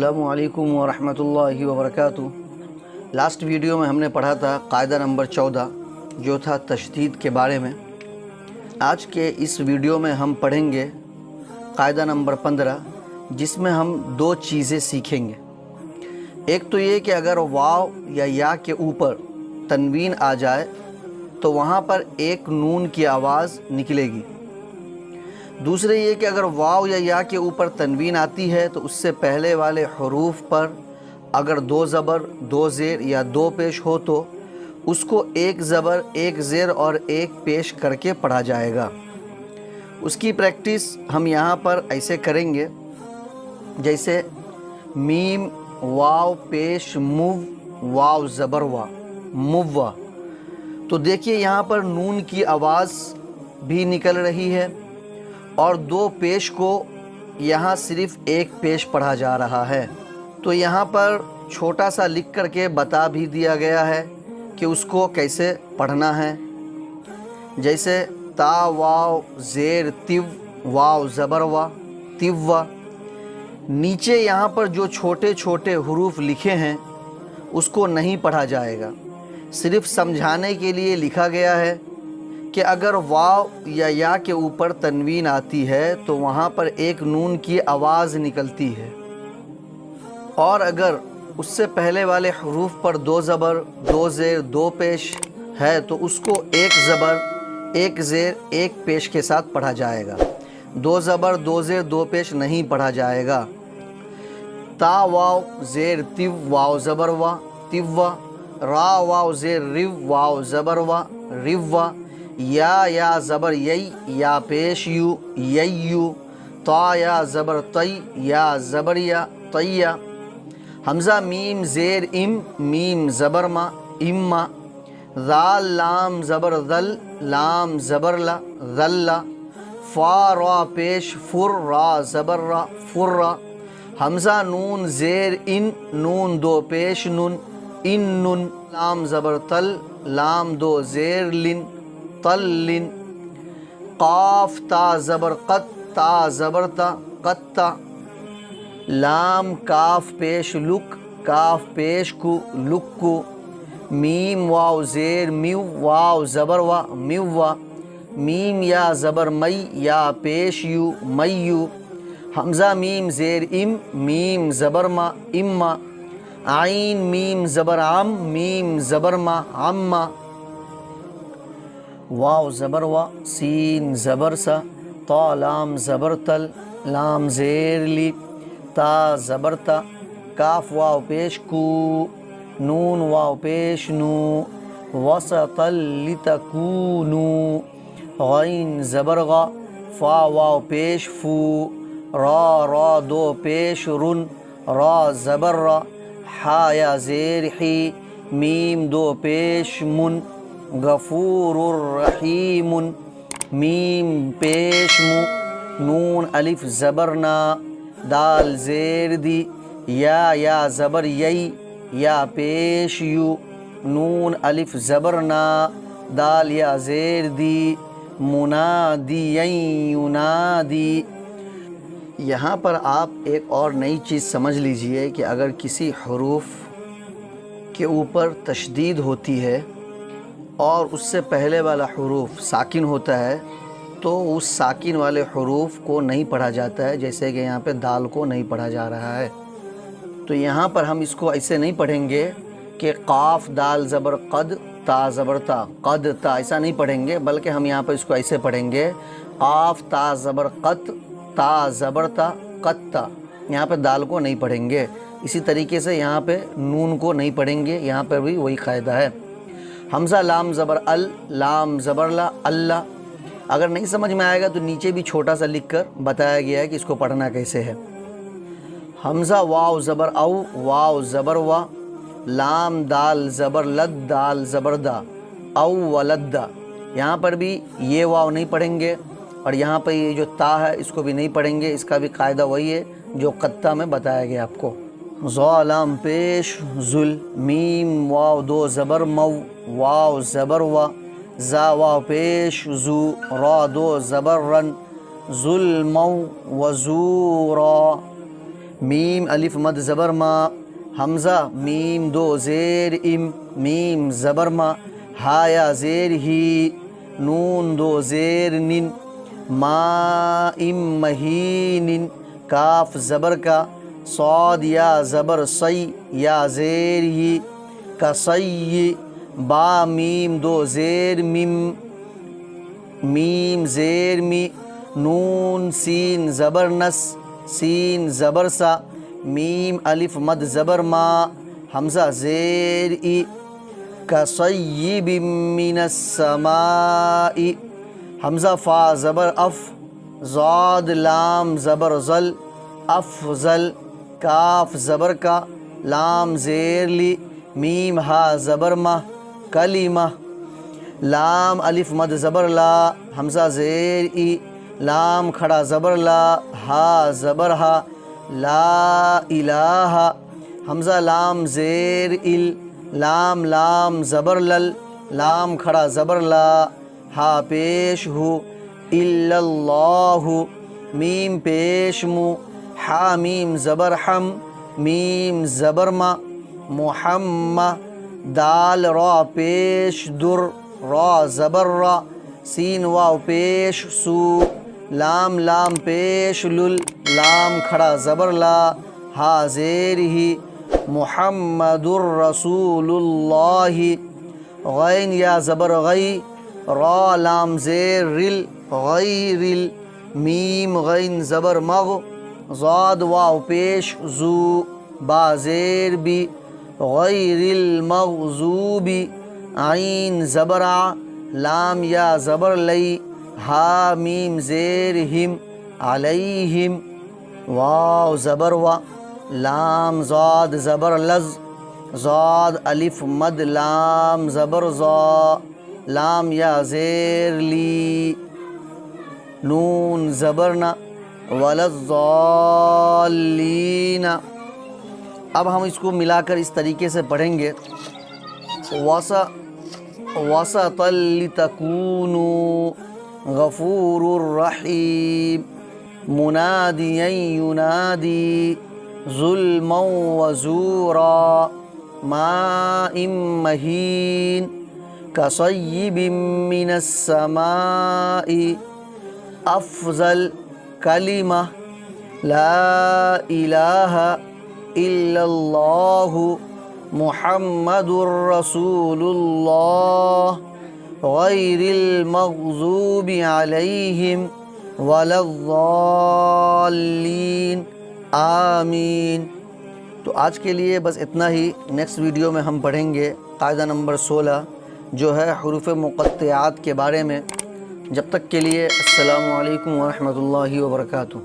अस्सलामु अलैकुम वरहमतुल्लाहि वबरकातुहू। लास्ट वीडियो में हमने पढ़ा था कायदा नंबर 14 जो था तशदीद के बारे में। आज के इस वीडियो में हम पढ़ेंगे कायदा नंबर 15 जिसमें हम दो चीज़ें सीखेंगे। एक तो ये कि अगर वाव या के ऊपर तनवीन आ जाए तो वहाँ पर एक नून की आवाज़ निकलेगी। दूसरे ये कि अगर वाव या के ऊपर तनवीन आती है तो उससे पहले वाले हरूफ पर अगर दो ज़बर, दो ज़ेर या दो पेश हो तो उसको एक ज़बर, एक ज़ेर और एक पेश करके पढ़ा जाएगा। उसकी प्रैक्टिस हम यहाँ पर ऐसे करेंगे जैसे मीम वाव पेश मुव वाव ज़बर वा मुव्वा। तो देखिए यहाँ पर नून की आवाज़ भी निकल रही है और दो पेश को यहाँ सिर्फ़ एक पेश पढ़ा जा रहा है। तो यहाँ पर छोटा सा लिख करके बता भी दिया गया है कि उसको कैसे पढ़ना है। जैसे ता वाव ज़ेर तिव वाव ज़बर वा तिव्वा। नीचे यहाँ पर जो छोटे छोटे हुरूफ लिखे हैं उसको नहीं पढ़ा जाएगा, सिर्फ़ समझाने के लिए लिखा गया है कि अगर वाव या के ऊपर तनवीन आती है तो वहाँ पर एक नून की आवाज़ निकलती है और अगर उससे पहले वाले हरूफ पर दो ज़बर, दो ज़ेर, दो पेश है तो उसको एक ज़बर, एक ज़ेर, एक पेश के साथ पढ़ा जाएगा। दो ज़बर, दो ज़ेर, दो पेश नहीं पढ़ा जाएगा। ता वाव ज़ेर तिव वाव ज़बर वा तिव्वा। रा वाव ज़ेर रिव वाव ज़बर वा रिव्वा। या ज़बर यई या पेश यू यय्यू। ता या ज़बर तई या ज़बर या तैया। हमज़ा मीम ज़ेर इम मीम ज़बर मा इम्मा। ज़ाल लाम ज़बर ज़ल लाम ज़बर ला ज़ल्ला। फ़ा रा पेश फुर रा ज़बर रा फुर्रा। हमज़ा नून ज़ेर इन नून दो पेश नुन इन नुन। लाम ज़बर तल लाम दो ज़ेर लिन तल्लिन। क़ाफ़ ता ज़बर क़त ता ज़बर ता क़त्ता। लाम काफ पेश लुक काफ पेश कु लुक्कु। मीम वाव ज़ेर मिव वाव ज़बर वा मिव्वा। मीम या ज़बर मई या पेश यू मय्यू। हमज़ा मीम ज़ेर इम मीम ज़बर मा इम्मा। आइन मीम ज़बर आम मीम ज़बर मा अम्मा। वाव ज़बर वा सीन ज़बर सा। ता लाम ज़बर तल लाम ज़ेर ली ता ज़बर ता। काफ वाव पेश कू नून वाव पेश नू। वसतल लितकूनू। गैन ज़बर गा फ़ा वाव पेश फू। रा दो पेश रुन रा ज़बर रा। हा या ज़ेर ही मीम दो पेश मुन। गफूरुर रहीमुन मीम पेश मु। नून अलिफ ज़बर ना दाल ज़ेर दी। या ज़बर यई या पेश यू। नून अलिफ ज़बर ना दाल या ज़ेर दी। मुनादी युनादी। यहाँ पर आप एक और नई चीज़ समझ लीजिए कि अगर किसी हरूफ के ऊपर तशदीद होती है और उससे पहले वाला हरूफ साकिन होता है तो उस साकिन वाले हरूफ को नहीं पढ़ा जाता है। जैसे कि यहाँ पे दाल को नहीं पढ़ा जा रहा है। तो यहाँ पर हम इसको ऐसे नहीं पढ़ेंगे कि क़ाफ़ दाल ज़बर क़द ता ज़बर ता क़द ता, ऐसा नहीं पढ़ेंगे, बल्कि हम यहाँ पर इसको ऐसे पढ़ेंगे क़ाफ़ ता ज़बर क़त ता ज़बर ता क़त्ता। यहाँ पर दाल को नहीं पढ़ेंगे। इसी तरीके से यहाँ पे नून को नहीं पढ़ेंगे, यहाँ पर भी वही कायदा है। हमज़ा लाम ज़बर अल लाम ज़बर ला अल्लाह। अगर नहीं समझ में आएगा तो नीचे भी छोटा सा लिख कर बताया गया है कि इसको पढ़ना कैसे है। हमज़ा वाव ज़बर औ वाव ज़बर वा। लाम दाल ज़बर लद दाल ज़बर दा औ वलद्दा। यहाँ पर भी ये वाव नहीं पढ़ेंगे और यहाँ पर ये जो ता है इसको भी नहीं पढ़ेंगे। इसका भी कायदा वही है जो क़त्ता में बताया गया आपको। ज़ालाम पेश ज़ुल मीम वाव दो ज़बर मव वाव ज़बर वा। ज़ा वाव पेश ज़ू रा दो ज़बर रन ज़ुल्मौ वज़ूरा। میم الف مد زبر ما، حمزہ میم دو زیر ام، میم زبر ما، ہا یا زیر ہی، نون دو زیر نن، ما ام مہین، کاف زبر کا، صاد یا زبر سی، یا زیر ہی، کسی، با میم دو زیر مم، میم زیر می، نون سین زبر نس، سین زبر سا، میم الف مد زبر ما، حمزہ زیر ای، کصیب من السماء، حمزہ فا زبر اف، زاد لام زبر زل، افضل، کاف زبر کا، لام زیر لی، میم ہا زبر مہ، کلمہ، لام الف مد زبر لا، حمزہ زیر ای، لام کھڑا زبر لا، ہا زبر ہا، لا الہ، حمزہ لام زیر ال، لام لام زبر لل، لام کھڑا زبر لا، ہا پیش ہو، الا اللہ، میم پیش مو، حا میم زبر حم، میم زبر ما، محمد، دال را پیش در، را زبر را، سین واو پیش سو، لام لام پیش لل، لام کھڑا زبر لا، ہا زیر ہی، محمد الرسول اللہ، غین یا زبر غی، را لام زیر رل، غیرل، میم غین زبر مغ، زاد واو پیش زو، با زیر بی، غیر المغضوب، عین زبر ع، لام یا زبر لی، ہا میم زیر ہم، علیہم، واو زبر و، لام زاد زبر لز، زاد الف مد لام زبر زا، لام یا زیر لی، نون زبرنا، ولا الضالین۔ اب ہم اس کو ملا کر اس طریقے سے پڑھیں گے، وسطا لتکونوا غفور الرحیم، منادیا ینادی ظلما وزورا، ماء مہین، کصیب من السماء، افضل، کلمہ، لا الہ الا اللہ، محمد الرسول اللہ، غیر المغضوب علیہم ولا الضالین، آمین۔ تو آج کے لیے بس اتنا ہی، نیکسٹ ویڈیو میں ہم پڑھیں گے قاعدہ نمبر 16 جو ہے حروف مقطعات کے بارے میں۔ جب تک کے لیے السلام علیکم ورحمۃ اللہ وبرکاتہ۔